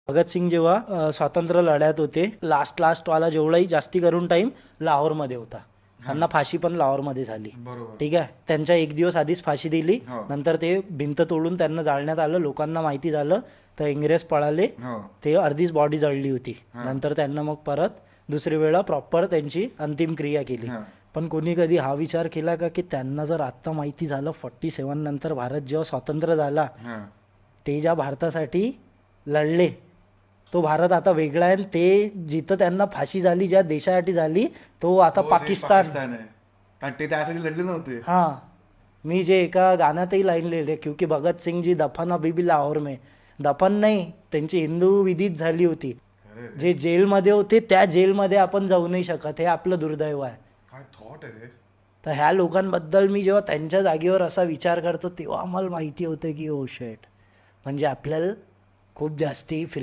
भगतसिंग जेव्हा स्वातंत्र्य लढ्यात होते, लास्ट वाला जेवढाही जास्ती करून टाइम लाहोरमध्ये होता. त्यांना फाशी पण लाहोरमध्ये झाली. ठीक आहे, त्यांच्या एक दिवस आधीच फाशी दिली. नंतर ते भिंत तोडून त्यांना जाळण्यात आलं. लोकांना माहिती झालं तर इंग्रज पळाले. ते अर्धीच बॉडी जळली होती. नंतर त्यांना मग परत दुसरी वेळा प्रॉपर त्यांची अंतिम क्रिया केली. पण कोणी कधी हा विचार केला का की त्यांना जर आत्ता माहिती झालं 47 नंतर भारत जेव्हा स्वतंत्र झाला, ते ज्या भारतासाठी लढले तो भारत आता वेगळा आहे. ते जिथं त्यांना फाशी झाली, ज्या देशासाठी झाली, तो आता पाकिस्तान आहे. कारण ते त्यासाठी लढले नव्हते. हाँ, मी जे एका गाण्यातही लाईन लिहिले, क्योंकि भगत सिंग जी दफन अभी भी लाहोर में. दफन नाही, त्यांची हिंदू विधीत झाली होती. जे जेलमध्ये होते त्या जेलमध्ये आपण जाऊ नाही शकत, हे आपलं दुर्दैव आहे. काय थॉट आहे रे. तर ह्या लोकांबद्दल मी जेव्हा त्यांच्या जागेवर असा विचार करतो तेव्हा आम्हाला माहिती होतं की ओ शेट, म्हणजे आपल्याला खूप जास्ती फ्री